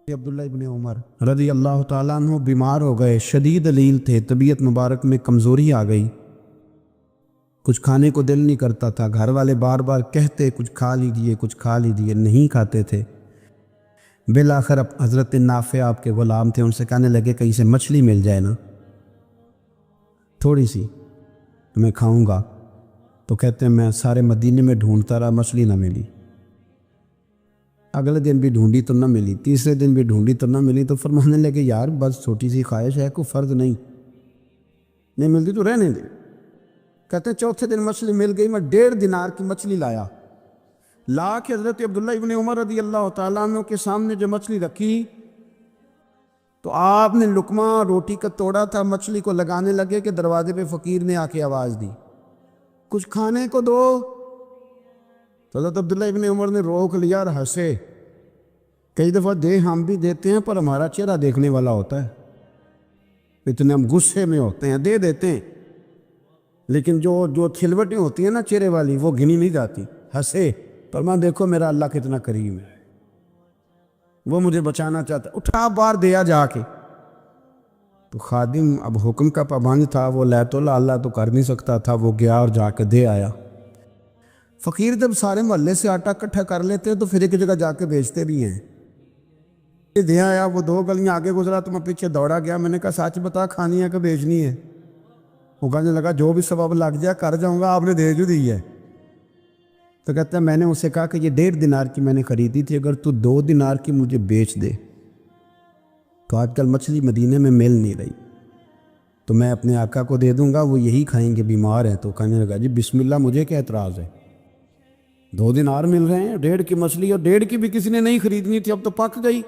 عبداللہ ابن عمر رضی اللہ تعالیٰ عنہ بیمار ہو گئے، شدید علیل تھے، طبیعت مبارک میں کمزوری آ گئی، کچھ کھانے کو دل نہیں کرتا تھا، گھر والے بار بار کہتے کچھ کھا لیجئے کچھ کھا لیجئے، نہیں کھاتے تھے۔ بالآخر حضرت نافع آپ کے غلام تھے، ان سے کہنے لگے کہیں سے مچھلی مل جائے نا تھوڑی سی تو میں کھاؤں گا، تو کہتے ہیں میں سارے مدینے میں ڈھونڈتا رہا، مچھلی نہ ملی، اگلے دن بھی ڈھونڈی تو نہ ملی، تیسرے دن بھی ڈھونڈی تو نہ ملی، تو فرمانے لگے یار بس چھوٹی سی خواہش ہے، کوئی فرض نہیں ملتی تو رہنے دے۔ کہتے ہیں چوتھے دن مچھلی مل گئی، میں 1.5 دینار کی مچھلی لا کے حضرت عبداللہ ابن عمر رضی اللہ تعالیٰ عنہ کے سامنے جو مچھلی رکھی تو آپ نے لقمہ روٹی کا توڑا تھا، مچھلی کو لگانے لگے کہ دروازے پہ فقیر نے آ کے آواز دی کچھ کھانے کو دو، تو حضرت عبداللہ ابن عمر نے روک لیا اور ہنسے۔ کئی دفعہ ہم بھی دیتے ہیں پر ہمارا چہرہ دیکھنے والا ہوتا ہے، اتنے ہم غصے میں ہوتے ہیں دے دیتے ہیں، لیکن جو کھلوٹیں ہوتی ہیں نا چہرے والی وہ گنی نہیں جاتی۔ ہنسے پر میں دیکھو میرا اللہ کتنا کریم ہے، وہ مجھے بچانا چاہتا ہے، اٹھا بار دیا جا کے۔ تو خادم اب حکم کا پابند تھا، وہ لیت اللہ تو کر نہیں سکتا تھا، وہ گیا اور جا کے دے آیا۔ فقیر جب سارے محلے سے آٹا اکٹھا کر لیتے ہیں تو پھر ایک جگہ جا کے بیچتے بھی ہیں۔ دے آیا، وہ 2 گلیاں آگے گزرا تو میں پیچھے دوڑا گیا، میں نے کہا سچ بتا کھانی ہے کہ بیچنی ہے؟ وہ کہنے لگا جو بھی سبب لگ جائے کر جاؤں گا، آپ نے دے جو دی ہے۔ تو کہتا ہے میں نے اسے کہا کہ یہ 1.5 دینار کی میں نے خریدی تھی، اگر تو 2 دینار کی مجھے بیچ دے تو آج کل مچھلی مدینے میں مل نہیں رہی، تو میں اپنے آقا کو دے دوں گا، وہ یہی کھائیں گے، بیمار ہیں۔ تو کہنے لگا جی بسم اللہ، مجھے کیا اعتراض ہے، 2 دینار مل رہے ہیں، 1.5 کی مچھلی، اور 1.5 کی بھی کسی نے نہیں خریدنی تھی، اب تو پک گئی۔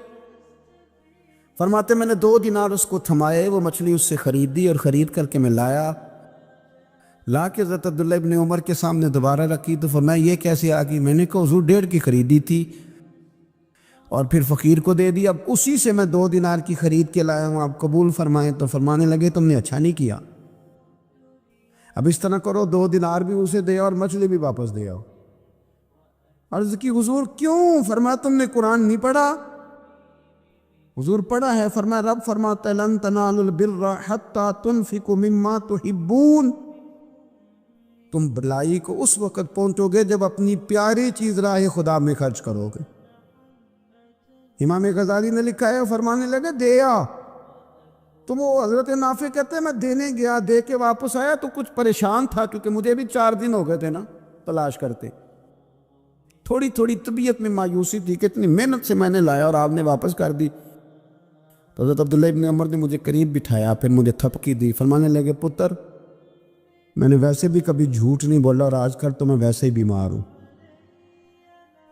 فرماتے میں نے 2 دینار اس کو تھمائے، وہ مچھلی اس سے خریدی اور خرید کر کے میں لا کے حضرت عبداللہ ابن عمر کے سامنے دوبارہ رکھی، تو فرمایا یہ کیسے آ گئی؟ میں نے کہا حضور 1.5 کی خریدی تھی اور پھر فقیر کو دے دی، اب اسی سے میں 2 دینار کی خرید کے لایا ہوں، آپ قبول فرمائیں۔ تو فرمانے لگے تم نے اچھا نہیں کیا، اب اس طرح کرو 2 دینار بھی اسے دے اور مچھلی بھی واپس دے آؤ۔ عرض کی حضور کیوں؟ فرمایا تم نے قرآن نہیں پڑھا؟ حضور پڑھا ہے، فرمایا رب فرماتا ہے لن تنالوا البر حتی تنفقوا مما تحبون، تم بھلائی کو اس وقت پہنچو گے جب اپنی پیاری چیز راہ خدا میں خرچ کرو گے۔ امام غزالی نے لکھا ہے، فرمانے لگے دے آ، تو وہ حضرت نافع کہتے ہیں میں دینے گیا، دے کے واپس آیا تو کچھ پریشان تھا، کیونکہ مجھے بھی 4 دن ہو گئے تھے نا تلاش کرتے، تھوڑی طبیعت میں مایوسی تھی کہ اتنی محنت سے میں نے لایا اور آپ نے واپس کر دی۔ تو حضرت عبداللہ ابن عمر نے مجھے قریب بٹھایا، پھر مجھے تھپکی دی، فرمانے لگے پتر میں نے ویسے بھی کبھی جھوٹ نہیں بولا اور آج کل تو میں ویسے ہی بیمار ہوں،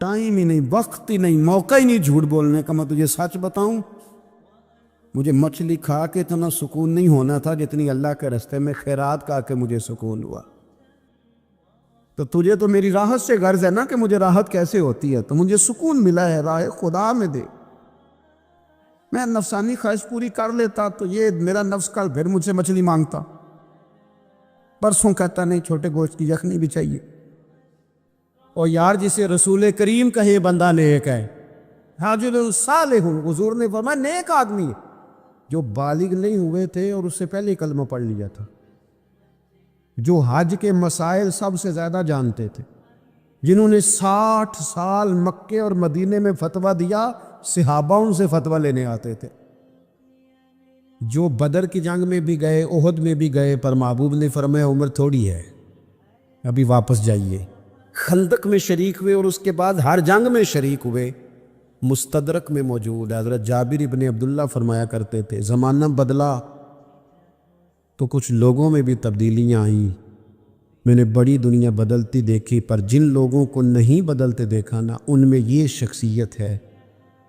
ٹائم ہی نہیں، وقت ہی نہیں، موقع ہی نہیں جھوٹ بولنے کا، میں تجھے سچ بتاؤں مجھے مچھلی کھا کے اتنا سکون نہیں ہونا تھا جتنی اللہ کے راستے میں خیرات کھا کے مجھے سکون ہوا۔ تو تجھے تو میری راحت سے غرض ہے نا کہ مجھے راحت کیسے ہوتی ہے، تو مجھے سکون ملا ہے راہ خدا میں دے، میں نفسانی خواہش پوری کر لیتا تو یہ میرا نفس کل پھر مجھ سے مچھلی مانگتا، پرسوں کہتا نہیں چھوٹے گوشت کی یخنی بھی چاہیے۔ اور یار جسے رسول کریم کا یہ بندہ نیک ہے، حاجر صالح، حضور نے فرمایا نیک آدمی ہے جو بالغ نہیں ہوئے تھے اور اس سے پہلے کلمہ پڑھ لیا تھا، جو حج کے مسائل سب سے زیادہ جانتے تھے، جنہوں نے 60 سال مکے اور مدینے میں فتویٰ دیا، صحابہ ان سے فتویٰ لینے آتے تھے، جو بدر کی جنگ میں بھی گئے، احد میں بھی گئے، پر محبوب نے فرمایا عمر تھوڑی ہے ابھی واپس جائیے، خندق میں شریک ہوئے اور اس کے بعد ہر جنگ میں شریک ہوئے، مستدرک میں موجود ہے۔ حضرت جابر ابن عبداللہ فرمایا کرتے تھے زمانہ بدلا تو کچھ لوگوں میں بھی تبدیلیاں آئیں، میں نے بڑی دنیا بدلتی دیکھی، پر جن لوگوں کو نہیں بدلتے دیکھا نا، ان میں یہ شخصیت ہے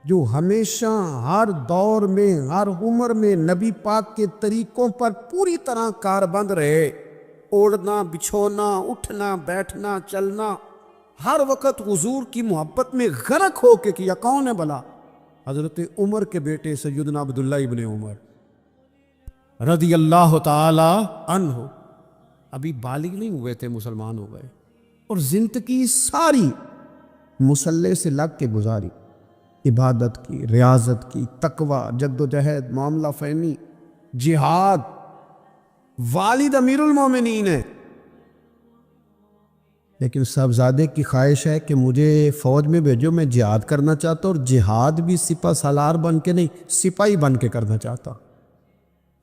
جو ہمیشہ ہر دور میں ہر عمر میں نبی پاک کے طریقوں پر پوری طرح کاربند رہے، اوڑھنا بچھونا، اٹھنا بیٹھنا چلنا، ہر وقت حضور کی محبت میں غرق ہو کے کیا۔ کون ہے بھلا؟ حضرت عمر کے بیٹے سیدنا عبداللہ ابن عمر رضی اللہ تعالی عنہ، ابھی بالغ نہیں ہوئے تھے مسلمان ہو گئے، اور زندگی ساری مصلے سے لگ کے گزاری، عبادت کی، ریاضت کی، تقوی، جد و جہد، معاملہ فہمی، جہاد. والد امیر المومنین ہے، لیکن صاحبزادے کی خواہش ہے کہ مجھے فوج میں بھیجو، میں جہاد کرنا چاہتا ہوں، اور جہاد بھی سپہ سالار بن کے نہیں، سپاہی بن کے کرنا چاہتا.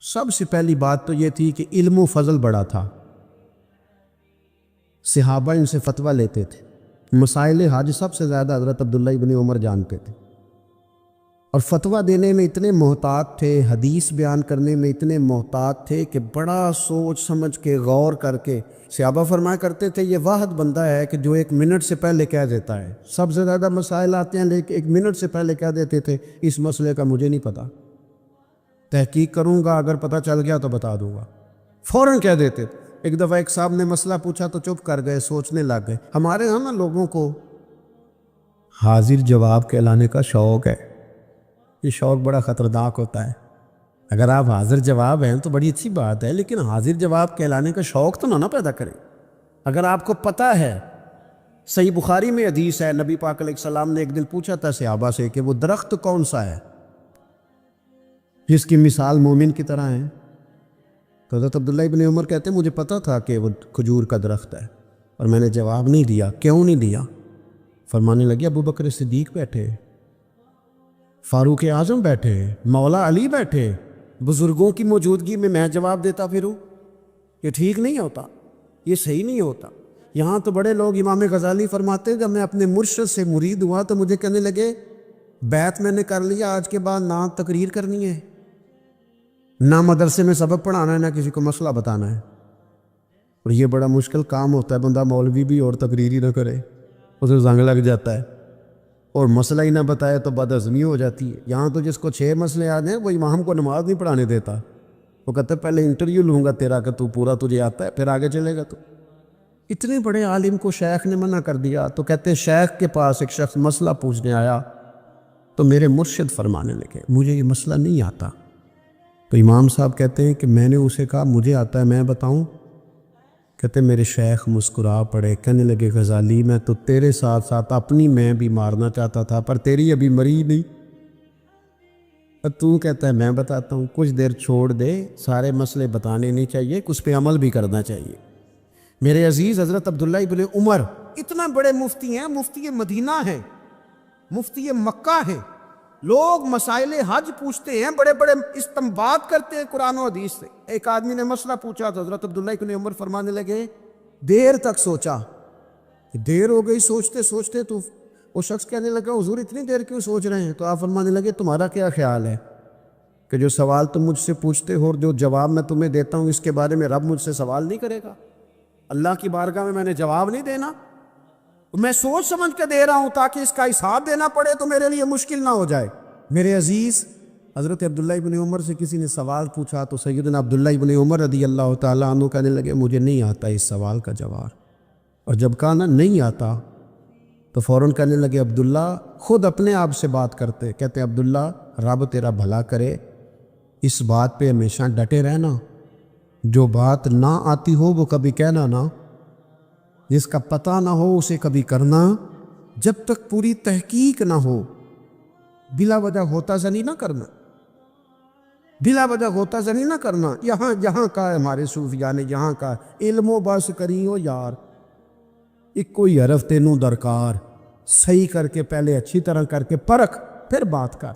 سب سے پہلی بات تو یہ تھی کہ علم و فضل بڑا تھا. صحابہ ان سے فتویٰ لیتے تھے. مسائل حج سب سے زیادہ حضرت عبداللہ ابن عمر جانتے تھے، اور فتویٰ دینے میں اتنے محتاط تھے، حدیث بیان کرنے میں اتنے محتاط تھے کہ بڑا سوچ سمجھ کے غور کر کے. صحابہ فرمایا کرتے تھے یہ واحد بندہ ہے کہ جو 1 منٹ سے پہلے کہہ دیتا ہے. سب سے زیادہ مسائل آتے ہیں لیکن 1 منٹ سے پہلے کہہ دیتے تھے اس مسئلے کا مجھے نہیں پتہ، تحقیق کروں گا، اگر پتہ چل گیا تو بتا دوں گا. فوراً کہہ دیتے تھے. ایک دفعہ ایک صاحب نے مسئلہ پوچھا تو چپ کر گئے، سوچنے لگ گئے. ہمارے ہاں نا لوگوں کو حاضر جواب کہلانے کا شوق ہے. یہ شوق بڑا خطرناک ہوتا ہے. اگر آپ حاضر جواب ہیں تو بڑی اچھی بات ہے، لیکن حاضر جواب کہلانے کا شوق تو نہ پیدا کریں. اگر آپ کو پتہ ہے، صحیح بخاری میں حدیث ہے، نبی پاک علیہ السلام نے ایک دن پوچھا تھا صحابہ سے کہ وہ درخت کون سا ہے جس کی مثال مومن کی طرح ہے. تو حضرت عبداللہ ابن عمر کہتے ہیں مجھے پتہ تھا کہ وہ کھجور کا درخت ہے، اور میں نے جواب نہیں دیا. کیوں نہیں دیا؟ فرمانے لگے ابو بکر صدیق بیٹھے، فاروق اعظم بیٹھے، مولا علی بیٹھے، بزرگوں کی موجودگی میں جواب دیتا پھروں؟ یہ ٹھیک نہیں ہوتا، یہ صحیح نہیں ہوتا. یہاں تو بڑے لوگ، امام غزالی فرماتے ہیں جب میں اپنے مرشد سے مرید ہوا تو مجھے کہنے لگے بیعت میں نے کر لیا، آج کے بعد نہ تقریر کرنی ہے، نہ مدرسے میں سبق پڑھانا ہے، نہ کسی کو مسئلہ بتانا ہے. اور یہ بڑا مشکل کام ہوتا ہے، بندہ مولوی بھی اور تقریر ہی نہ کرے، اسے زنگ لگ جاتا ہے، اور مسئلہ ہی نہ بتائے تو بد ہضمی ہو جاتی ہے. یہاں تو جس کو 6 مسئلے یاد ہیں وہ امام کو نماز نہیں پڑھانے دیتا. وہ کہتا ہے پہلے انٹرویو لوں گا تیرا کہ تو پورا تجھے آتا ہے، پھر آگے چلے گا. تو اتنے بڑے عالم کو شیخ نے منع کر دیا. تو کہتے ہیں شیخ کے پاس ایک شخص مسئلہ پوچھنے آیا تو میرے مرشد فرمانے لگے مجھے یہ مسئلہ نہیں آتا. تو امام صاحب کہتے ہیں کہ میں نے اسے کہا مجھے آتا ہے، میں بتاؤں؟ کہتے ہیں میرے شیخ مسکرا پڑے، کہنے لگے غزالی میں تو تیرے ساتھ ساتھ اپنی میں بھی مارنا چاہتا تھا، پر تیری ابھی مری نہیں. تو کہتا ہے میں بتاتا ہوں. کچھ دیر چھوڑ دے، سارے مسئلے بتانے نہیں چاہیے، کچھ پہ عمل بھی کرنا چاہیے. میرے عزیز حضرت عبداللہ ابن عمر اتنا بڑے مفتی ہیں، مفتی مدینہ ہیں، مفتی مکہ ہیں. لوگ مسائل حج پوچھتے ہیں، بڑے بڑے استنباط کرتے ہیں قرآن و حدیث سے. ایک آدمی نے مسئلہ پوچھا تو حضرت عبداللہ ابن عمر فرمانے لگے دیر تک سوچا. دیر ہو گئی سوچتے سوچتے. تو وہ شخص کہنے لگا حضور اتنی دیر کیوں سوچ رہے ہیں؟ تو آپ فرمانے لگے تمہارا کیا خیال ہے کہ جو سوال تم مجھ سے پوچھتے ہو اور جو جواب میں تمہیں دیتا ہوں اس کے بارے میں رب مجھ سے سوال نہیں کرے گا؟ اللہ کی بارگاہ میں نے جواب نہیں دینا، میں سوچ سمجھ کے دے رہا ہوں تاکہ اس کا حساب دینا پڑے تو میرے لیے مشکل نہ ہو جائے. میرے عزیز حضرت عبداللہ ابن عمر سے کسی نے سوال پوچھا تو سیدنا عبداللہ ابن عمر رضی اللہ تعالیٰ عنہ کہنے لگے مجھے نہیں آتا اس سوال کا جواب. اور جب کہا نا نہیں آتا تو فوراً کہنے لگے عبداللہ خود اپنے آپ سے بات کرتے، کہتے عبداللہ رب تیرا بھلا کرے، اس بات پہ ہمیشہ ڈٹے رہنا، جو بات نہ آتی ہو وہ کبھی کہنا نہ، جس کا پتہ نہ ہو اسے کبھی کرنا، جب تک پوری تحقیق نہ ہو. بلا وجہ ہوتا زنی نہ کرنا، بلا وجہ ہوتا زنی نہ کرنا. یہاں کا ہے ہمارے صوفیاء نے، یہاں کا علم و بس کری ہو یار، ایک کوئی حرف تینوں درکار، صحیح کر کے پہلے اچھی طرح کر کے پرکھ پھر بات کر.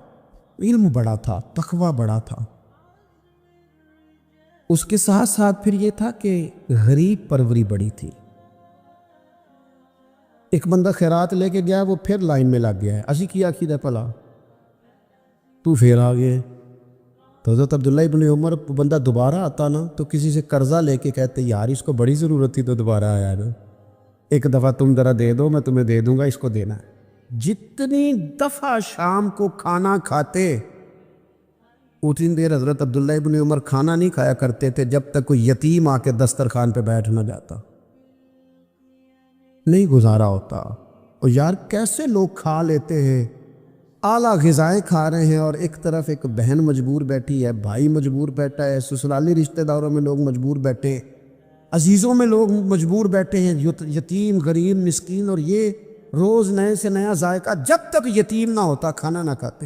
علم بڑا تھا، تقوی بڑا تھا. اس کے ساتھ ساتھ پھر یہ تھا کہ غریب پروری بڑی تھی. ایک بندہ خیرات لے کے گیا، وہ پھر لائن میں لگ گیا ہے، اسی کیا کیا پلا تو پھر آ گئے. تو حضرت عبداللہ ابن عمر بندہ دوبارہ آتا نا تو کسی سے قرضہ لے کے کہتے یار اس کو بڑی ضرورت تھی تو دوبارہ آیا نا، ایک دفعہ تم ذرا دے دو میں تمہیں دے دوں گا، اس کو دینا ہے. جتنی دفعہ شام کو کھانا کھاتے اتنی دیر حضرت عبداللہ ابن عمر کھانا نہیں کھایا کرتے تھے جب تک کوئی یتیم آ کے دسترخوان پہ بیٹھ نہ جاتا، نہیں گزارا ہوتا. اور یار کیسے لوگ کھا لیتے ہیں، اعلیٰ غذائیں کھا رہے ہیں، اور ایک طرف ایک بہن مجبور بیٹھی ہے، بھائی مجبور بیٹھا ہے، سسرالی رشتہ داروں میں لوگ مجبور بیٹھے، عزیزوں میں لوگ مجبور بیٹھے ہیں، یتیم غریب مسکین. اور یہ روز نئے سے نیا ذائقہ، جب تک یتیم نہ ہوتا کھانا نہ کھاتے،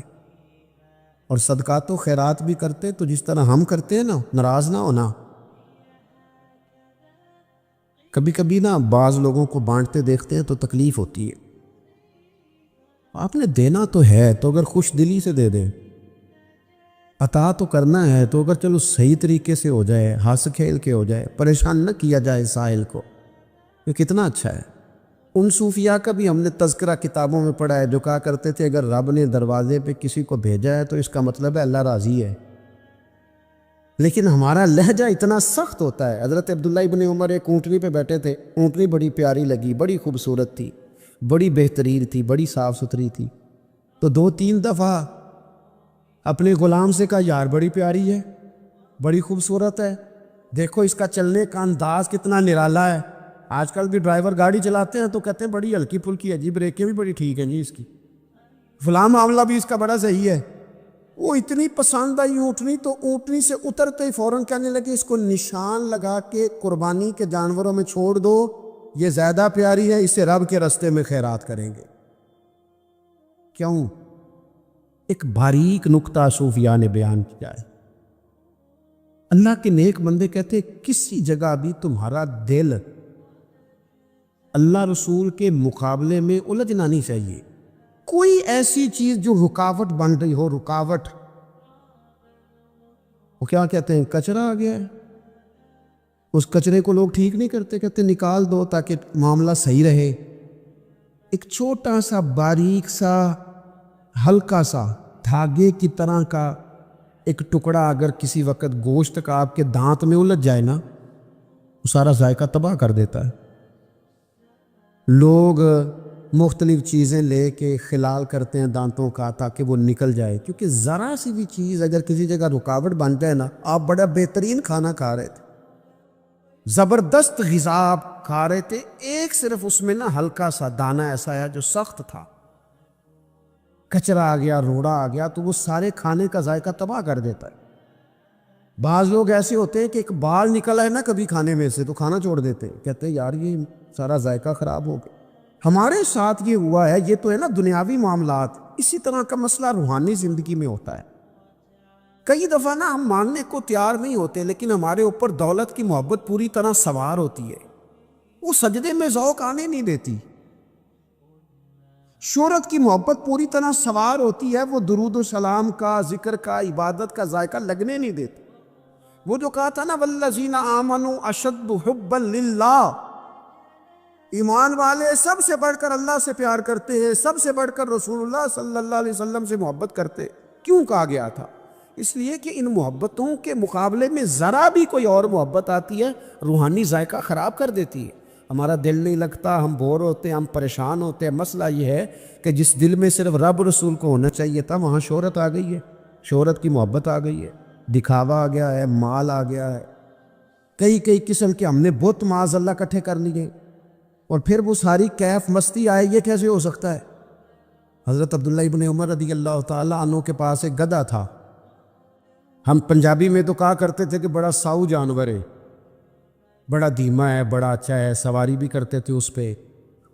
اور صدقات و خیرات بھی کرتے تو جس طرح ہم کرتے ہیں نا، ناراض نہ ہونا۔ کبھی کبھی نا بعض لوگوں کو بانٹتے دیکھتے ہیں تو تکلیف ہوتی ہے۔ آپ نے دینا تو ہے تو اگر خوش دلی سے دے دیں، عطا تو کرنا ہے تو اگر چلو صحیح طریقے سے ہو جائے، ہنس کھیل کے ہو جائے، پریشان نہ کیا جائے سائل کو، یہ کتنا اچھا ہے۔ ان صوفیاء کا بھی ہم نے تذکرہ کتابوں میں پڑھا ہے جو کہا کرتے تھے اگر رب نے دروازے پہ کسی کو بھیجا ہے تو اس کا مطلب ہے اللہ راضی ہے۔ لیکن ہمارا لہجہ اتنا سخت ہوتا ہے۔ حضرت عبداللہ ابن عمر ایک اونٹنی پہ بیٹھے تھے، اونٹنی بڑی پیاری لگی، بڑی خوبصورت تھی، بڑی بہترین تھی، بڑی صاف ستھری تھی، تو 2-3 دفعہ اپنے غلام سے کہا یار بڑی پیاری ہے، بڑی خوبصورت ہے، دیکھو اس کا چلنے کا انداز کتنا نرالا ہے۔ آج کل بھی ڈرائیور گاڑی چلاتے ہیں تو کہتے ہیں بڑی ہلکی پھلکی ہے جی، بریکیں بھی بڑی ٹھیک ہیں جی اس کی، فلاں معاملہ بھی اس کا بڑا صحیح ہے۔ وہ اتنی پسند آئی اونٹنی تو اونٹنی سے اترتے ہی فوراً کہنے لگے اس کو نشان لگا کے قربانی کے جانوروں میں چھوڑ دو، یہ زیادہ پیاری ہے، اسے رب کے رستے میں خیرات کریں گے۔ کیوں؟ ایک باریک نکتہ صوفیاء نے بیان کیا ہے۔ اللہ کے نیک بندے کہتے کسی جگہ بھی تمہارا دل اللہ رسول کے مقابلے میں الجھنا نہیں چاہیے۔ کوئی ایسی چیز جو رکاوٹ بن رہی ہو، رکاوٹ، وہ کیا کہتے ہیں کچرا آ گیا ہے، اس کچرے کو لوگ ٹھیک نہیں کرتے، کہتے نکال دو تاکہ معاملہ صحیح رہے۔ ایک چھوٹا سا باریک سا ہلکا سا دھاگے کی طرح کا ایک ٹکڑا اگر کسی وقت گوشت کا آپ کے دانت میں الجھ جائے نا، وہ سارا ذائقہ تباہ کر دیتا ہے۔ لوگ مختلف چیزیں لے کے خلال کرتے ہیں دانتوں کا تاکہ وہ نکل جائے، کیونکہ ذرا سی بھی چیز اگر کسی جگہ رکاوٹ بن جائے نا، آپ بڑا بہترین کھانا کھا رہے تھے، زبردست غذا آپ کھا رہے تھے، ایک صرف اس میں نا ہلکا سا دانہ ایسا ہے جو سخت تھا، کچرا آ گیا، روڑا آ گیا، تو وہ سارے کھانے کا ذائقہ تباہ کر دیتا ہے۔ بعض لوگ ایسے ہوتے ہیں کہ ایک بال نکلا ہے نا کبھی کھانے میں سے تو کھانا چھوڑ دیتے ہیں، کہتے ہیں یار یہ سارا ذائقہ خراب ہو گیا۔ ہمارے ساتھ یہ ہوا ہے، یہ تو ہے نا دنیاوی معاملات، اسی طرح کا مسئلہ روحانی زندگی میں ہوتا ہے۔ کئی دفعہ نا ہم ماننے کو تیار نہیں ہوتے، لیکن ہمارے اوپر دولت کی محبت پوری طرح سوار ہوتی ہے، وہ سجدے میں ذوق آنے نہیں دیتی۔ شہرت کی محبت پوری طرح سوار ہوتی ہے، وہ درود و سلام کا، ذکر کا، عبادت کا ذائقہ لگنے نہیں دیتی۔ وہ جو کہا تھا نا والذین آمنوا اشد حبا للہ، ایمان والے سب سے بڑھ کر اللہ سے پیار کرتے ہیں، سب سے بڑھ کر رسول اللہ صلی اللہ علیہ وسلم سے محبت کرتے۔ کیوں کہا گیا تھا؟ اس لیے کہ ان محبتوں کے مقابلے میں ذرا بھی کوئی اور محبت آتی ہے روحانی ذائقہ خراب کر دیتی ہے، ہمارا دل نہیں لگتا، ہم بور ہوتے ہیں، ہم پریشان ہوتے ہیں۔ مسئلہ یہ ہے کہ جس دل میں صرف رب رسول کو ہونا چاہیے تھا وہاں شہرت آ گئی ہے، شہرت کی محبت آ گئی ہے، دکھاوا آ گیا ہے، مال آ گیا ہے، کئی قسم کے ہم نے بت معاذ اللہ اکٹھے کر لیے، اور پھر وہ ساری کیف مستی آئے، یہ کیسے ہو سکتا ہے؟ حضرت عبداللہ ابن عمر رضی اللہ تعالیٰ عنہ کے پاس ایک گدھا تھا، ہم پنجابی میں تو کہا کرتے تھے کہ بڑا ساؤ جانور ہے، بڑا دھیما ہے، بڑا اچھا ہے، سواری بھی کرتے تھے اس پہ،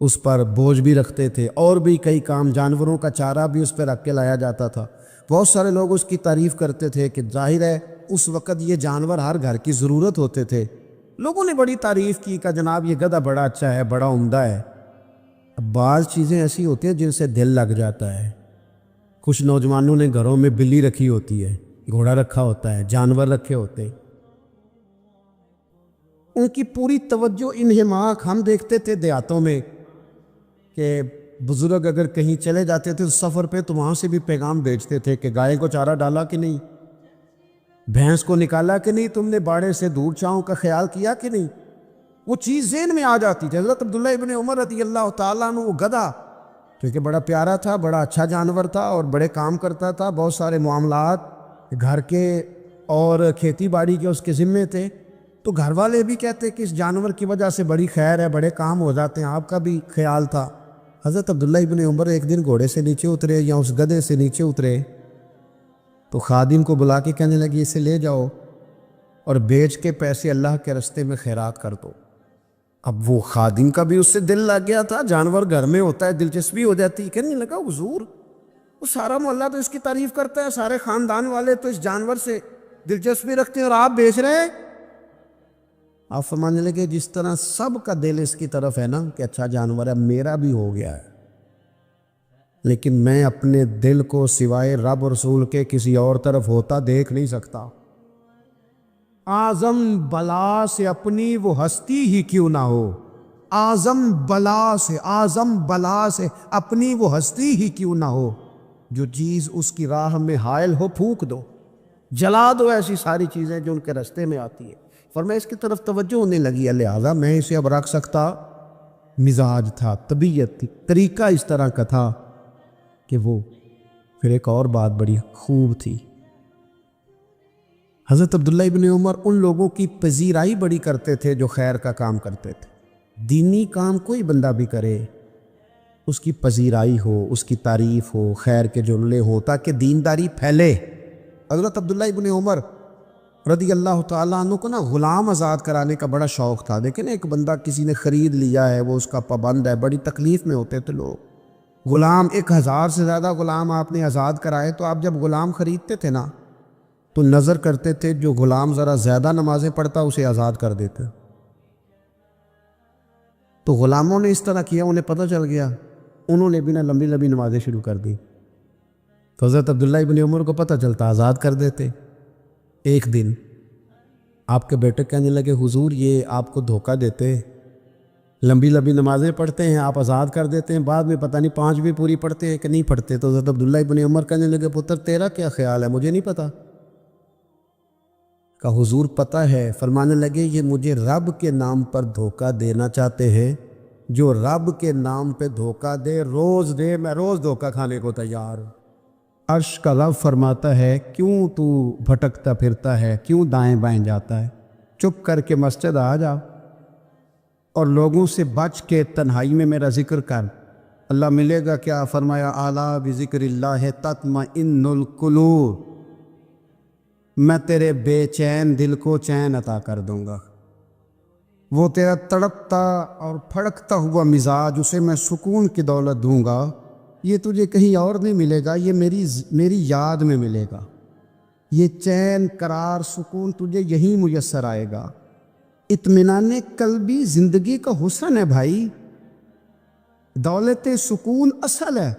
اس پر بوجھ بھی رکھتے تھے، اور بھی کئی کام، جانوروں کا چارہ بھی اس پہ رکھ کے لایا جاتا تھا۔ بہت سارے لوگ اس کی تعریف کرتے تھے کہ ظاہر ہے اس وقت یہ جانور ہر گھر کی ضرورت ہوتے تھے، لوگوں نے بڑی تعریف کی کہ جناب یہ گدھا بڑا اچھا ہے، بڑا عمدہ ہے۔ اب بعض چیزیں ایسی ہوتی ہیں جن سے دل لگ جاتا ہے۔ کچھ نوجوانوں نے گھروں میں بلی رکھی ہوتی ہے، گھوڑا رکھا ہوتا ہے، جانور رکھے ہوتے ہیں، ان کی پوری توجہ انہماک ہم دیکھتے تھے دیہاتوں میں کہ بزرگ اگر کہیں چلے جاتے تھے سفر پہ تو وہاں سے بھی پیغام بھیجتے تھے کہ گائے کو چارہ ڈالا کہ نہیں، بھینس کو نکالا کہ نہیں، تم نے باڑے سے دور چاؤں کا خیال کیا کہ نہیں، وہ چیز ذہن میں آ جاتی تھی۔ حضرت عبداللہ ابن عمر رضی اللہ تعالیٰ عنہ وہ گدھا کیونکہ بڑا پیارا تھا، بڑا اچھا جانور تھا اور بڑے کام کرتا تھا، بہت سارے معاملات گھر کے اور کھیتی باڑی کے اس کے ذمے تھے، تو گھر والے بھی کہتے کہ اس جانور کی وجہ سے بڑی خیر ہے، بڑے کام ہو جاتے ہیں، آپ کا بھی خیال تھا۔ حضرت عبداللہ ابن عمر ایک دن گھوڑے سے نیچے اترے یا اس گدھے سے نیچے اترے تو خادم کو بلا کے کہنے لگے اسے لے جاؤ اور بیچ کے پیسے اللہ کے رستے میں خیرات کر دو۔ اب وہ خادم کا بھی اس سے دل لگ گیا تھا، جانور گھر میں ہوتا ہے دلچسپی ہو جاتی، کہنے لگا حضور وہ سارا محلہ تو اس کی تعریف کرتا ہے، سارے خاندان والے تو اس جانور سے دلچسپی رکھتے ہیں اور آپ بیچ رہے ہیں۔ آپ فرمانے لگے جس طرح سب کا دل اس کی طرف ہے نا کہ اچھا جانور ہے، میرا بھی ہو گیا ہے، لیکن میں اپنے دل کو سوائے رب اور رسول کے کسی اور طرف ہوتا دیکھ نہیں سکتا۔ اعظم بلا سے اپنی وہ ہستی ہی کیوں نہ ہو، اعظم بلا سے اپنی وہ ہستی ہی کیوں نہ ہو، جو چیز اس کی راہ میں حائل ہو پھونک دو، جلا دو ایسی ساری چیزیں جو ان کے راستے میں آتی ہیں۔ فرمایا اس کی طرف توجہ ہونے لگی ہے، لہٰذا میں اسے اب رکھ سکتا۔ مزاج تھا، طبیعت تھی، طریقہ اس طرح کا تھا کہ وہ پھر ایک اور بات بڑی خوب تھی۔ حضرت عبداللہ ابن عمر ان لوگوں کی پذیرائی بڑی کرتے تھے جو خیر کا کام کرتے تھے۔ دینی کام کوئی بندہ بھی کرے، اس کی پذیرائی ہو، اس کی تعریف ہو، خیر کے جملے ہو، تاکہ دینداری پھیلے۔ حضرت عبداللہ ابن عمر رضی اللہ تعالیٰ عنہ کو نا غلام آزاد کرانے کا بڑا شوق تھا۔ لیکن ایک بندہ کسی نے خرید لیا ہے، وہ اس کا پابند ہے، بڑی تکلیف میں ہوتے تھے لوگ۔ غلام 1000 سے زیادہ غلام آپ نے آزاد کرائے، تو آپ جب غلام خریدتے تھے نا تو نظر کرتے تھے جو غلام ذرا زیادہ نمازیں پڑھتا اسے آزاد کر دیتے۔ تو غلاموں نے اس طرح کیا، انہیں پتہ چل گیا، انہوں نے بھی نا لمبی لمبی نمازیں شروع کر دی۔ تو حضرت عبداللہ ابن عمر کو پتہ چلتا، آزاد کر دیتے۔ ایک دن آپ کے بیٹے کہنے لگے حضور یہ آپ کو دھوکہ دیتے، لمبی لمبی نمازیں پڑھتے ہیں، آپ آزاد کر دیتے ہیں، بعد میں پتہ نہیں 5 بھی پوری پڑھتے ہیں کہ نہیں پڑھتے۔ تو حضرت عبداللہ ابن عمر کہنے لگے پتر تیرا کیا خیال ہے، مجھے نہیں پتہ۔ کہا حضور پتہ ہے۔ فرمانے لگے یہ مجھے رب کے نام پر دھوکہ دینا چاہتے ہیں، جو رب کے نام پہ دھوکہ دے روز دے، میں روز دھوکہ کھانے کو تیار ہوں۔ عرش کا رب فرماتا ہے کیوں تو بھٹکتا پھرتا ہے، کیوں دائیں بائیں جاتا ہے، چپ کر کے مسجد آ جا اور لوگوں سے بچ کے تنہائی میں میرا ذکر کر۔ اللہ ملے گا کیا؟ فرمایا اعلیٰ بذکر اللہ تطمئن القلوب، میں تیرے بے چین دل کو چین عطا کر دوں گا۔ وہ تیرا تڑپتا اور پھڑکتا ہوا مزاج، اسے میں سکون کی دولت دوں گا۔ یہ تجھے کہیں اور نہیں ملے گا، یہ میری یاد میں ملے گا۔ یہ چین قرار سکون تجھے یہیں میسر آئے گا۔ اطمینان قلبی زندگی کا حسن ہے بھائی، دولت سکون اصل ہے۔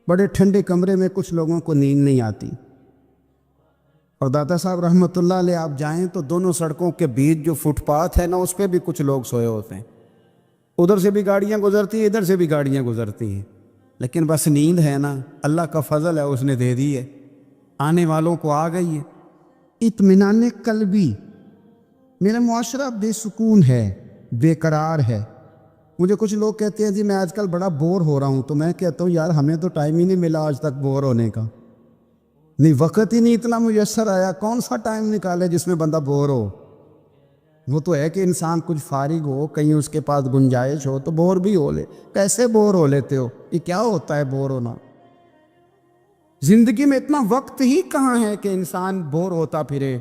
بڑے ٹھنڈے کمرے میں کچھ لوگوں کو نیند نہیں آتی، اور داتا صاحب رحمۃ اللہ علیہ آپ جائیں تو دونوں سڑکوں کے بیچ جو فٹ پاتھ ہے نا اس پہ بھی کچھ لوگ سوئے ہوتے ہیں، ادھر سے بھی گاڑیاں گزرتی ہیں، ادھر سے بھی گاڑیاں گزرتی ہیں، لیکن بس نیند ہے نا، اللہ کا فضل ہے، اس نے دے دی ہے، آنے والوں کو آ گئی ہے۔ اطمینان قلبی، میرا معاشرہ بے سکون ہے، بے قرار ہے۔ مجھے کچھ لوگ کہتے ہیں جی میں آج کل بڑا بور ہو رہا ہوں، تو میں کہتا ہوں یار ہمیں تو ٹائم ہی نہیں ملا آج تک بور ہونے کا، نہیں وقت ہی نہیں اتنا میسر آیا، کون سا ٹائم نکالے جس میں بندہ بور ہو۔ وہ تو ہے کہ انسان کچھ فارغ ہو، کہیں اس کے پاس گنجائش ہو تو بور بھی ہو لے۔ کیسے بور ہو لیتے ہو؟ یہ کیا ہوتا ہے بور ہونا؟ زندگی میں اتنا وقت ہی کہاں ہے کہ انسان بور ہوتا پھرے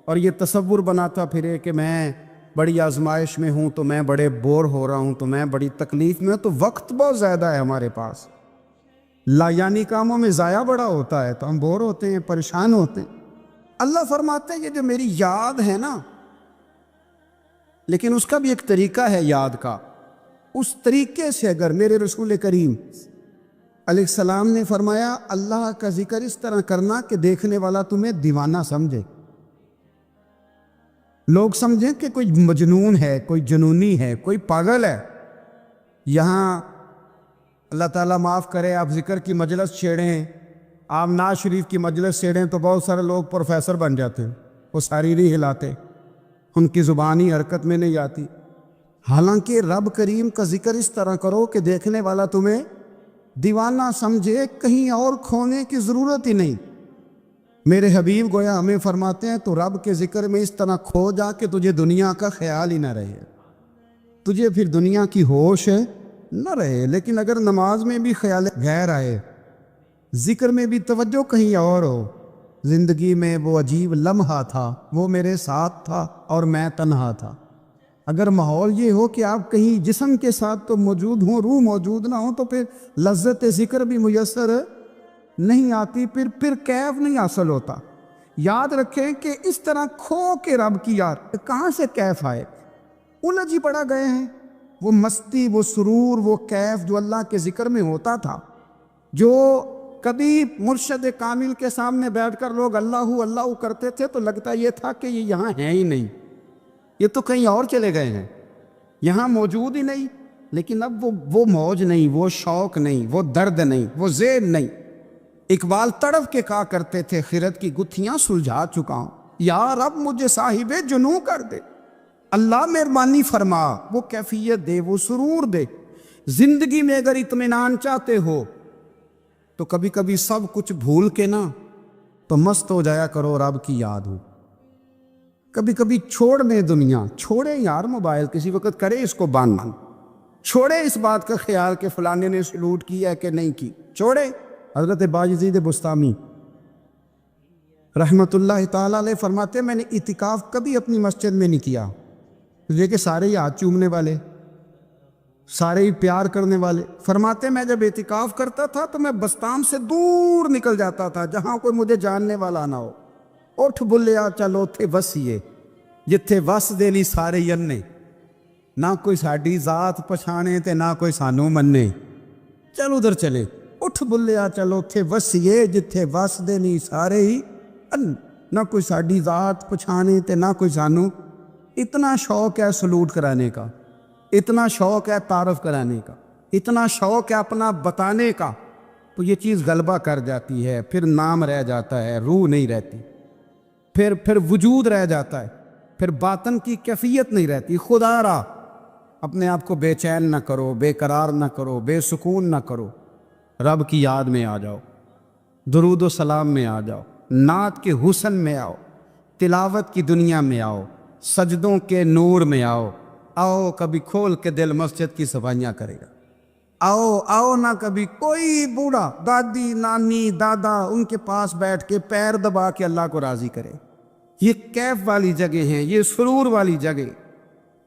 اور یہ تصور بناتا پھرے کہ میں بڑی آزمائش میں ہوں، تو میں بڑے بور ہو رہا ہوں، تو میں بڑی تکلیف میں ہوں۔ تو وقت بہت زیادہ ہے ہمارے پاس، لا یعنی کاموں میں ضائع بڑا ہوتا ہے، تو ہم بور ہوتے ہیں، پریشان ہوتے ہیں۔ اللہ فرماتے ہیں یہ جو میری یاد ہے نا، لیکن اس کا بھی ایک طریقہ ہے یاد کا، اس طریقے سے اگر میرے رسول کریم علیہ السلام نے فرمایا اللہ کا ذکر اس طرح کرنا کہ دیکھنے والا تمہیں دیوانہ سمجھے، لوگ سمجھیں کہ کوئی مجنون ہے، کوئی جنونی ہے، کوئی پاگل ہے۔ یہاں اللہ تعالیٰ معاف کرے، آپ ذکر کی مجلس چھیڑیں، آپ نعت شریف کی مجلس چھیڑیں تو بہت سارے لوگ پروفیسر بن جاتے ہیں، وہ ساری نہیں ہلاتے، ان کی زبان ہی حرکت میں نہیں آتی۔ حالانکہ رب کریم کا ذکر اس طرح کرو کہ دیکھنے والا تمہیں دیوانہ سمجھے، کہیں اور کھونے کی ضرورت ہی نہیں۔ میرے حبیب گویا ہمیں فرماتے ہیں تو رب کے ذکر میں اس طرح کھو جا کہ تجھے دنیا کا خیال ہی نہ رہے، تجھے پھر دنیا کی ہوش نہ رہے۔ لیکن اگر نماز میں بھی خیال غیر آئے، ذکر میں بھی توجہ کہیں اور ہو، زندگی میں وہ عجیب لمحہ تھا، وہ میرے ساتھ تھا اور میں تنہا تھا۔ اگر ماحول یہ ہو کہ آپ کہیں جسم کے ساتھ تو موجود ہوں، روح موجود نہ ہو، تو پھر لذت ذکر بھی میسر نہیں آتی، پھر کیف نہیں حاصل ہوتا۔ یاد رکھیں کہ اس طرح کھو کے رب کی یاد کہاں سے کیف آئے؟ الجھ ہی پڑا گئے ہیں۔ وہ مستی، وہ سرور، وہ کیف جو اللہ کے ذکر میں ہوتا تھا، جو کبھی مرشد کامل کے سامنے بیٹھ کر لوگ اللہ اللہ کرتے تھے تو لگتا یہ تھا کہ یہ یہاں ہے ہی نہیں، یہ تو کہیں اور چلے گئے ہیں، یہاں موجود ہی نہیں۔ لیکن اب وہ موج نہیں، وہ شوق نہیں، وہ درد نہیں، وہ ذہن نہیں۔ اقبال تڑپ کے کہا کرتے تھے، خرد کی گتھیاں سلجھا چکا ہوں، یا رب مجھے صاحب جنوں کر دے۔ اللہ مہربانی فرما، وہ کیفیت دے، وہ سرور دے۔ زندگی میں اگر اطمینان چاہتے ہو تو کبھی کبھی سب کچھ بھول کے نا تو مست ہو جایا کرو، رب کی یاد ہو۔ کبھی کبھی چھوڑ دیں دنیا، چھوڑے یار موبائل، کسی وقت کرے اس کو بان چھوڑے اس بات کا خیال کہ فلانے نے سلوٹ کی ہے کہ نہیں کی، چھوڑے۔ حضرت باجزید بستامی رحمت اللہ تعالیٰ علیہ فرماتے میں نے اعتکاف کبھی اپنی مسجد میں نہیں کیا، یہ کہ سارے ہی ہاتھ چومنے والے، سارے ہی پیار کرنے والے۔ فرماتے میں جب اعتکاف کرتا تھا تو میں بستام سے دور نکل جاتا تھا جہاں کوئی مجھے جاننے والا نہ ہو۔ اٹھ بلیا چلو تھے وسیے جتھے وس دے نہیں سارے یننے، نہ کوئی ساڈی ذات پچھانے تے نہ کوئی سانو مننے، چلو ادھر چلے۔ اٹھ بلیا چلو تھے وسیے جتھے وس دے نہیں سارے ہی ان، نہ کوئی ساڈی ذات پچھانے تے نہ کوئی سانو۔ اتنا شوق ہے سلوٹ کرانے کا، اتنا شوق ہے تعارف کرانے کا، اتنا شوق ہے اپنا بتانے کا، تو یہ چیز غلبہ کر جاتی ہے، پھر نام رہ جاتا ہے، روح نہیں رہتی، پھر وجود رہ جاتا ہے، پھر باطن کی کیفیت نہیں رہتی۔ خدا را اپنے آپ کو بے چین نہ کرو، بے قرار نہ کرو، بے سکون نہ کرو، رب کی یاد میں آ جاؤ، درود و سلام میں آ جاؤ، نعت کے حسن میں آؤ، تلاوت کی دنیا میں آؤ، سجدوں کے نور میں آؤ۔ آؤ کبھی کھول کے دل مسجد کی صفائیاں کرے گا، آؤ آؤ نہ کبھی کوئی بوڑھا، دادی، نانی، دادا ان کے پاس بیٹھ کے پیر دبا کے اللہ کو راضی کرے۔ یہ کیف والی جگہ ہیں، یہ سرور والی جگہ۔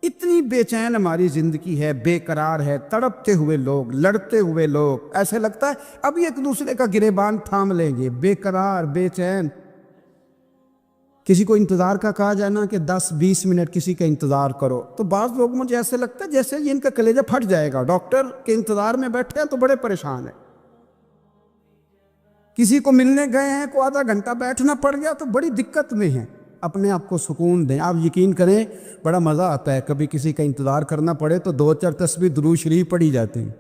اتنی بے چین ہماری زندگی ہے، بے قرار ہے، تڑپتے ہوئے لوگ، لڑتے ہوئے لوگ، ایسے لگتا ہے ابھی ایک دوسرے کا گریبان تھام لیں گے، بے قرار، بے چین۔ کسی کو انتظار کا کہا جائے نا کہ 10-20 منٹ کسی کا انتظار کرو، تو بعض لوگ مجھے ایسے لگتا ہے جیسے یہ ان کا کلیجہ پھٹ جائے گا، ڈاکٹر کے انتظار میں بیٹھے ہیں تو بڑے پریشان ہیں۔ کسی کو ملنے گئے ہیں کو آدھا گھنٹہ بیٹھنا پڑ گیا تو بڑی دقت میں ہیں۔ اپنے آپ کو سکون دیں۔ آپ یقین کریں بڑا مزہ آتا ہے، کبھی کسی کا انتظار کرنا پڑے تو 2-4 تسبیح درود شریف پڑھی جاتے ہیں،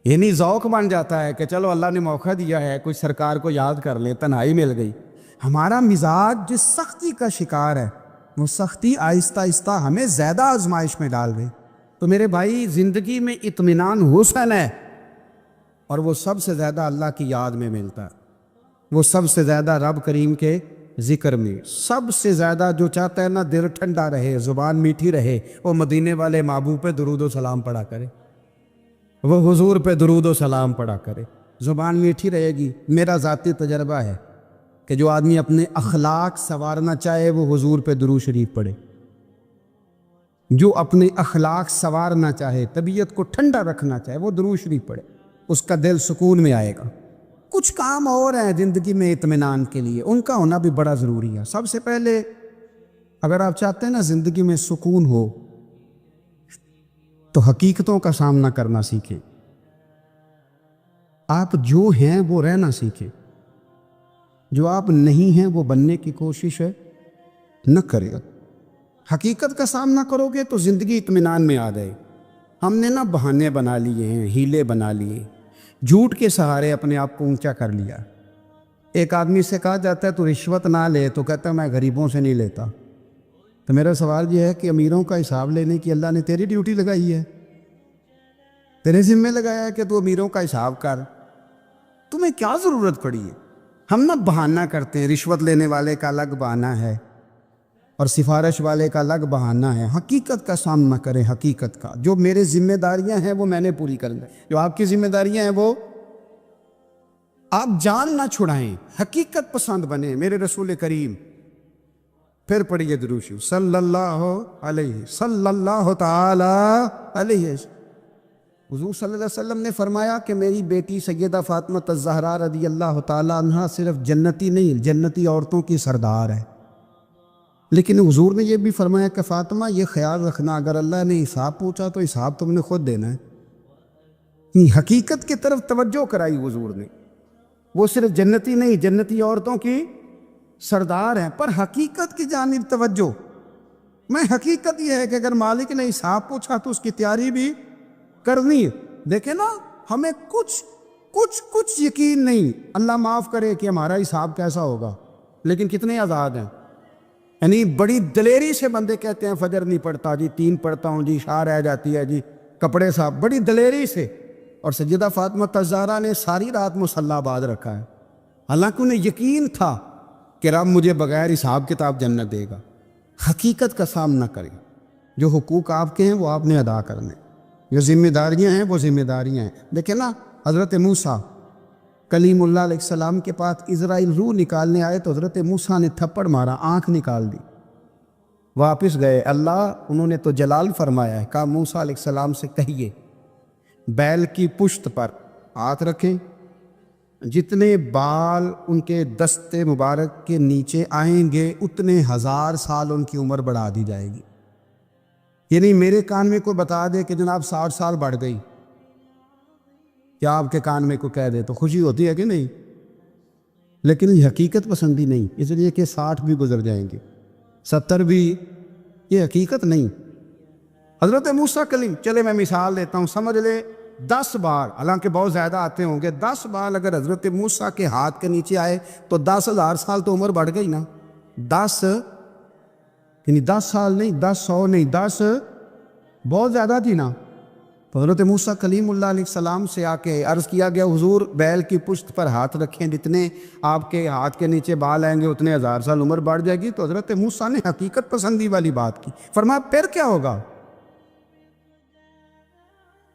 یعنی ذوق بن جاتا ہے کہ چلو اللہ نے موقع دیا ہے، کچھ سرکار کو یاد کر لیں، تنہائی مل گئی۔ ہمارا مزاج جس سختی کا شکار ہے، وہ سختی آہستہ آہستہ ہمیں زیادہ آزمائش میں ڈال گئی۔ تو میرے بھائی، زندگی میں اطمینان حسن ہے، اور وہ سب سے زیادہ اللہ کی یاد میں ملتا ہے، وہ سب سے زیادہ رب کریم کے ذکر میں۔ سب سے زیادہ جو چاہتا ہے نا دل ٹھنڈا رہے، زبان میٹھی رہے، وہ مدینے والے محبوب پہ درود و سلام پڑھا کرے، وہ حضور پہ درود و سلام پڑھا کرے، زبان میٹھی رہے گی۔ میرا ذاتی تجربہ ہے کہ جو آدمی اپنے اخلاق سنوارنا چاہے وہ حضور پہ درود شریف پڑھے، جو اپنے اخلاق سنوارنا چاہے، طبیعت کو ٹھنڈا رکھنا چاہے، وہ درود شریف پڑھے، اس کا دل سکون میں آئے گا۔ کچھ کام اور ہیں زندگی میں اطمینان کے لیے، ان کا ہونا بھی بڑا ضروری ہے۔ سب سے پہلے اگر آپ چاہتے ہیں نا زندگی میں سکون ہو تو حقیقتوں کا سامنا کرنا سیکھیں۔ آپ جو ہیں وہ رہنا سیکھیں، جو آپ نہیں ہیں وہ بننے کی کوشش نہ کرے گا۔ حقیقت کا سامنا کرو گے تو زندگی اطمینان میں آ جائے۔ ہم نے نا بہانے بنا لیے ہیں، ہیلے بنا لیے، جھوٹ کے سہارے اپنے آپ کو اونچا کر لیا۔ ایک آدمی سے کہا جاتا ہے تو رشوت نہ لے، تو کہتا ہے میں غریبوں سے نہیں لیتا۔ تو میرا سوال یہ ہے کہ امیروں کا حساب لینے کی اللہ نے تیری ڈیوٹی لگائی ہے، تیرے ذمہ لگایا ہے کہ تو امیروں کا حساب کر، تمہیں کیا ضرورت پڑی ہے؟ ہم نہ بہانہ کرتے ہیں، رشوت لینے والے کا الگ بہانہ ہے اور سفارش والے کا الگ بہانہ ہے۔ حقیقت کا سامنا کریں، حقیقت کا۔ جو میرے ذمہ داریاں ہیں وہ میں نے پوری کرنا ہے، جو آپ کی ذمہ داریاں ہیں وہ آپ جان نہ چھڑائیں، حقیقت پسند بنیں میرے رسول کریم. پھر پڑھیے درود شریف صلی اللہ تعالی علیہ. حضور صلی اللہ علیہ وسلم نے فرمایا کہ میری بیٹی سیدہ فاطمہ الزہرا رضی اللہ تعالی عنہا صرف جنتی نہیں، جنتی عورتوں کی سردار ہے. لیکن حضور نے یہ بھی فرمایا کہ فاطمہ یہ خیال رکھنا اگر اللہ نے حساب پوچھا تو حساب تم نے خود دینا ہے. حقیقت کی طرف توجہ کرائی حضور نے. وہ صرف جنتی نہیں، جنتی عورتوں کی سردار ہیں، پر حقیقت کی جانب توجہ. میں حقیقت یہ ہے کہ اگر مالک نے حساب پوچھا تو اس کی تیاری بھی کرنی ہے. دیکھیں نا، ہمیں کچھ یقین نہیں، اللہ معاف کرے کہ ہمارا حساب کیسا ہوگا، لیکن کتنے آزاد ہیں. یعنی بڑی دلیری سے بندے کہتے ہیں فجر نہیں پڑھتا جی، 3 پڑھتا ہوں جی، شاہ رہ جاتی ہے جی، کپڑے صاحب، بڑی دلیری سے. اور سیدہ فاطمہ الزہرا نے ساری رات مصلی آباد رکھا ہے، حالانکہ انہیں یقین تھا کہ رب مجھے بغیر حساب کتاب جنت دے گا. حقیقت کا سامنا کریں. جو حقوق آپ کے ہیں وہ آپ نے ادا کرنے، جو ذمہ داریاں ہیں وہ ذمہ داریاں ہیں. دیکھیں نا، حضرت موسیٰ کلیم اللہ علیہ السلام کے پاس اسرائیل روح نکالنے آئے تو حضرت موسیٰ نے تھپڑ مارا، آنکھ نکال دی. واپس گئے، اللہ انہوں نے تو جلال فرمایا ہے، کہا موسیٰ علیہ السلام سے کہیے بیل کی پشت پر ہاتھ رکھیں، جتنے بال ان کے دستے مبارک کے نیچے آئیں گے اتنے 1000 سال ان کی عمر بڑھا دی جائے گی. یعنی میرے کان میں کوئی بتا دے کہ جناب 60 سال بڑھ گئی، کیا آپ کے کان میں کوئی کہہ دے تو خوشی ہوتی ہے کہ نہیں؟ لیکن یہ حقیقت پسندی نہیں، اس لیے کہ 60 بھی گزر جائیں گے، 70 بھی. یہ حقیقت نہیں. حضرت موسیٰ کلیم، چلے میں مثال دیتا ہوں، سمجھ لے 10 بال، حالانکہ بہت زیادہ آتے ہوں گے، 10 بال اگر حضرت موسیٰ کے ہاتھ کے نیچے آئے تو 10,000 سال تو عمر بڑھ گئی نا. 10 یعنی 10 سال نہیں، 10 نہیں، 10 بہت زیادہ تھی نا. تو حضرت موسیٰ کلیم اللہ علیہ السلام سے آ کے عرض کیا گیا حضور بیل کی پشت پر ہاتھ رکھیں، جتنے آپ کے ہاتھ کے نیچے بال آئیں گے اتنے 1000 سال عمر بڑھ جائے گی. تو حضرت موسیٰ نے حقیقت پسندی والی بات کی. فرمایا پھر کیا ہوگا؟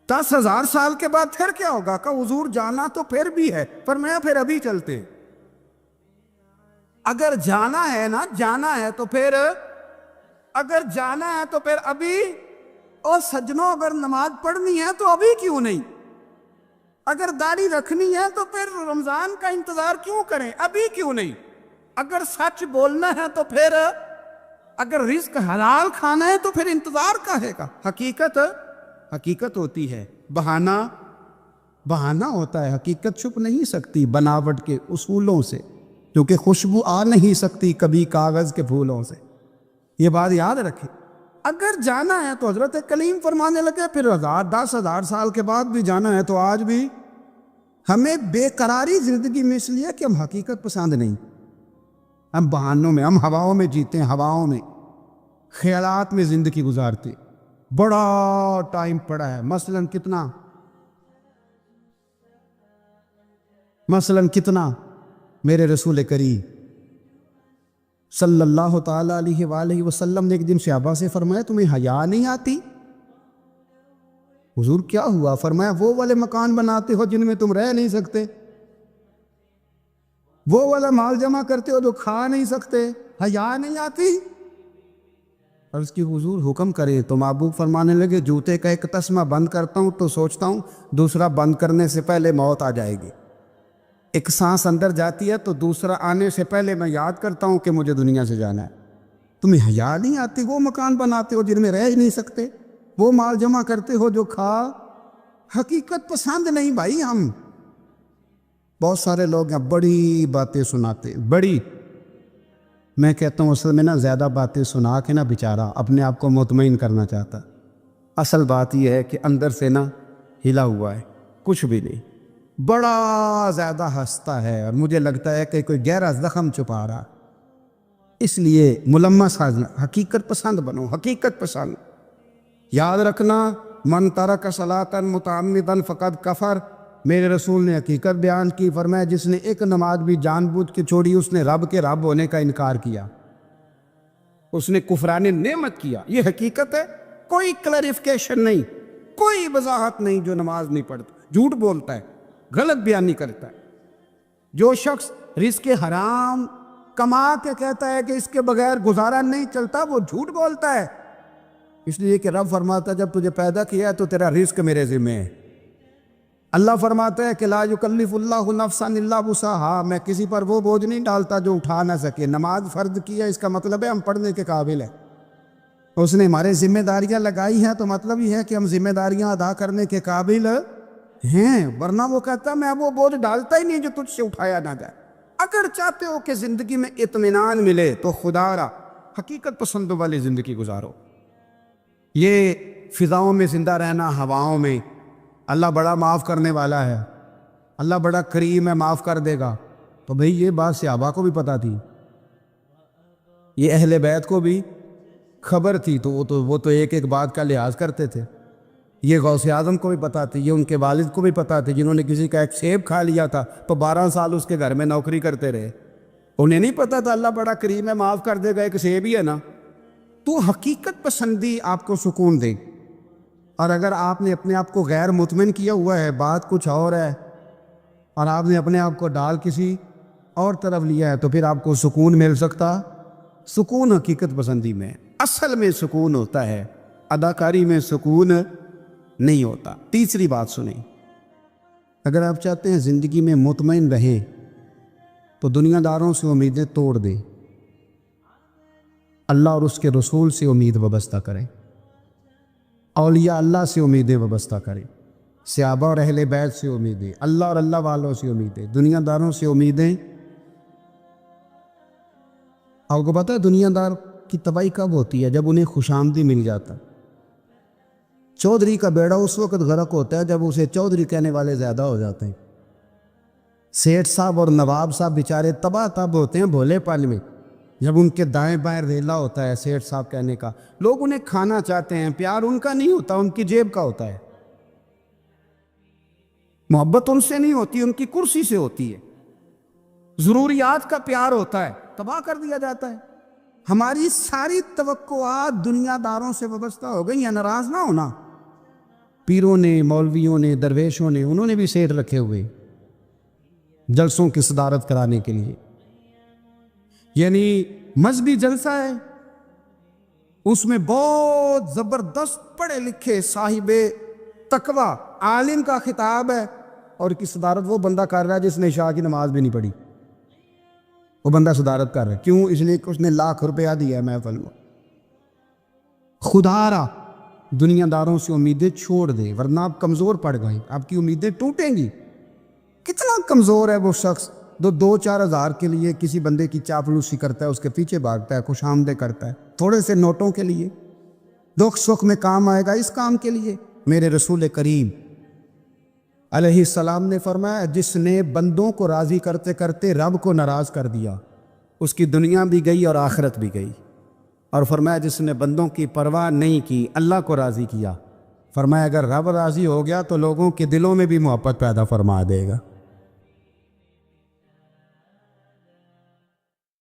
10,000 سال کے بعد پھر کیا ہوگا؟ کہ حضور جانا تو پھر بھی ہے. فرمایا پھر ابھی چلتے. اگر جانا ہے نا، جانا ہے تو پھر، اگر جانا ہے تو پھر ابھی. اور سجنوں، اگر نماز پڑھنی ہے تو ابھی کیوں نہیں؟ اگر داڑھی رکھنی ہے تو پھر رمضان کا انتظار کیوں کریں؟ ابھی کیوں نہیں؟ اگر سچ بولنا ہے تو پھر، اگر رزق حلال کھانا ہے تو پھر انتظار کا ہے کا. حقیقت ہوتی ہے، بہانہ ہوتا ہے. حقیقت چھپ نہیں سکتی بناوٹ کے اصولوں سے، کیونکہ خوشبو آ نہیں سکتی کبھی کاغذ کے پھولوں سے. یہ بات یاد رکھیں. اگر جانا ہے تو حضرت کلیم فرمانے لگے پھر 10,000 سال کے بعد بھی جانا ہے. تو آج بھی ہمیں بے قراری زندگی میں اس لیے کہ ہم حقیقت پسند نہیں، ہم بہانوں میں، ہم ہواؤں میں جیتے ہیں، ہواؤں میں، خیالات میں زندگی گزارتے. بڑا ٹائم پڑا ہے. مثلاً کتنا میرے رسول کریم صلی اللہ تعالیٰ علیہ وآلہ وسلم نے ایک دن صحابہ سے فرمایا تمہیں حیا نہیں آتی؟ حضور کیا ہوا؟ فرمایا وہ والے مکان بناتے ہو جن میں تم رہ نہیں سکتے، وہ والا مال جمع کرتے ہو جو کھا نہیں سکتے، حیا نہیں آتی؟ عرض کی حضور حکم کرے. تو محبوب فرمانے لگے جوتے کا ایک تسمہ بند کرتا ہوں تو سوچتا ہوں دوسرا بند کرنے سے پہلے موت آ جائے گی. ایک سانس اندر جاتی ہے تو دوسرا آنے سے پہلے میں یاد کرتا ہوں کہ مجھے دنیا سے جانا ہے. تمہیں حیا نہیں آتی؟ وہ مکان بناتے ہو جن میں رہ ہی نہیں سکتے، وہ مال جمع کرتے ہو جو کھا. حقیقت پسند نہیں بھائی. ہم بہت سارے لوگ ہیں بڑی باتیں سناتے، بڑی، میں کہتا ہوں اصل میں نا زیادہ باتیں سنا کے نا بیچارہ اپنے آپ کو مطمئن کرنا چاہتا. اصل بات یہ ہے کہ اندر سے نا ہلا ہوا ہے، کچھ بھی نہیں، بڑا زیادہ ہنستا ہے اور مجھے لگتا ہے کہ کوئی گہرا زخم چھپا رہا. اس لیے ملمس حقیقت پسند بنو، حقیقت پسند. یاد رکھنا من ترک صلاۃ متعمدا فقد کفر. میرے رسول نے حقیقت بیان کی. فرمایا جس نے ایک نماز بھی جان بوجھ کے چھوڑی اس نے رب کے رب ہونے کا انکار کیا، اس نے کفران نعمت کیا. یہ حقیقت ہے. کوئی کلیریفیکیشن نہیں، کوئی وضاحت نہیں. جو نماز نہیں پڑھتا، جھوٹ بولتا ہے، غلط بیانی کرتا ہے، جو شخص رزق حرام کما کے کہتا ہے کہ اس کے بغیر گزارا نہیں چلتا، وہ جھوٹ بولتا ہے، اس لیے کہ رب فرماتا ہے جب تجھے پیدا کیا ہے تو تیرا رزق میرے ذمہ ہے۔ اللہ فرماتا ہے کہ لا یکلف اللہ نفسا الا وسعها، میں کسی پر وہ بوجھ نہیں ڈالتا جو اٹھا نہ سکے۔ نماز فرض کی ہے، اس کا مطلب ہے ہم پڑھنے کے قابل ہیں، اس نے ہمارے ذمہ داریاں لگائی ہیں تو مطلب یہ ہے کہ ہم ذمہ داریاں ادا کرنے کے قابل ہیں، ورنہ وہ کہتا میں وہ بوجھ ڈالتا ہی نہیں جو تجھ سے اٹھایا نہ جائے۔ اگر چاہتے ہو کہ زندگی میں اطمینان ملے تو خدا را حقیقت پسندوں والی زندگی گزارو۔ یہ فضاؤں میں زندہ رہنا، ہواؤں میں، اللہ بڑا معاف کرنے والا ہے، اللہ بڑا کریم ہے، معاف کر دے گا، تو بھئی یہ بات صحابہ کو بھی پتہ تھی، یہ اہل بیت کو بھی خبر تھی، تو وہ تو ایک ایک بات کا لحاظ کرتے تھے۔ یہ غوث اعظم کو بھی پتہ تھی، یہ ان کے والد کو بھی پتہ تھی، جنہوں نے کسی کا ایک سیب کھا لیا تھا تو 12 سال اس کے گھر میں نوکری کرتے رہے، انہیں نہیں پتہ تھا اللہ بڑا کریم ہے، معاف کر دے گا، ایک سیب ہی ہے نا۔ تو حقیقت پسندی آپ کو سکون دے، اور اگر آپ نے اپنے آپ کو غیر مطمئن کیا ہوا ہے، بات کچھ اور ہے، اور آپ نے اپنے آپ کو ڈال کسی اور طرف لیا ہے، تو پھر آپ کو سکون مل سکتا؟ سکون حقیقت پسندی میں، اصل میں سکون ہوتا ہے، اداکاری میں سکون نہیں ہوتا۔ تیسری بات سنیں، اگر آپ چاہتے ہیں زندگی میں مطمئن رہیں تو دنیا داروں سے امیدیں توڑ دیں، اللہ اور اس کے رسول سے امید وابستہ کریں، اولیاء اللہ سے امیدیں وابستہ کریں، صحابہ اور اہل بیت سے امیدیں، اللہ اور اللہ والوں سے امیدیں، دنیا داروں سے امیدیں۔ آپ کو پتہ ہے دنیا دار کی تباہی کب ہوتی ہے؟ جب انہیں خوش آمدی مل جاتا۔ چودھری کا بیڑا اس وقت غرق ہوتا ہے جب اسے چودھری کہنے والے زیادہ ہو جاتے ہیں۔ سیٹھ صاحب اور نواب صاحب بیچارے تباہ تب ہوتے ہیں بھولے پل میں، جب ان کے دائیں بائیں ریلا ہوتا ہے سیٹھ صاحب کہنے کا، لوگ انہیں کھانا چاہتے ہیں، پیار ان کا نہیں ہوتا، ان کی جیب کا ہوتا ہے، محبت ان سے نہیں ہوتی، ان کی کرسی سے ہوتی ہے، ضروریات کا پیار ہوتا ہے، تباہ کر دیا جاتا ہے۔ ہماری ساری توقعات دنیا داروں سے وابستہ ہو گئی ہیں، ناراض نہ ہونا۔ پیروں نے، مولویوں نے، درویشوں نے، انہوں نے بھی سیٹ رکھے ہوئے جلسوں کی صدارت کرانے کے لیے، یعنی مذہبی جلسہ ہے، اس میں بہت زبردست پڑھے لکھے صاحب تقوی عالم کا خطاب ہے، اور کی صدارت وہ بندہ کر رہا ہے جس نے عشاء کی نماز بھی نہیں پڑھی، وہ بندہ صدارت کر رہا ہے، کیوں؟ اس لیے کہ اس نے لاکھ روپیہ دیا ہے محفل میں۔ خدا را دنیا داروں سے امیدیں چھوڑ دے، ورنہ آپ کمزور پڑ گئے، آپ کی امیدیں ٹوٹیں گی۔ کتنا کمزور ہے وہ شخص جو 2-4 ہزار کے لیے کسی بندے کی چاپلوسی کرتا ہے، اس کے پیچھے بھاگتا ہے، خوش آمدیں کرتا ہے، تھوڑے سے نوٹوں کے لیے، دکھ سکھ میں کام آئے گا اس کام کے لیے۔ میرے رسول کریم علیہ السلام نے فرمایا جس نے بندوں کو راضی کرتے کرتے رب کو ناراض کر دیا، اس کی دنیا بھی گئی اور آخرت بھی گئی، اور فرمایا جس نے بندوں کی پرواہ نہیں کی، اللہ کو راضی کیا، فرمایا اگر رب راضی ہو گیا تو لوگوں کے دلوں میں بھی محبت پیدا فرما دے گا۔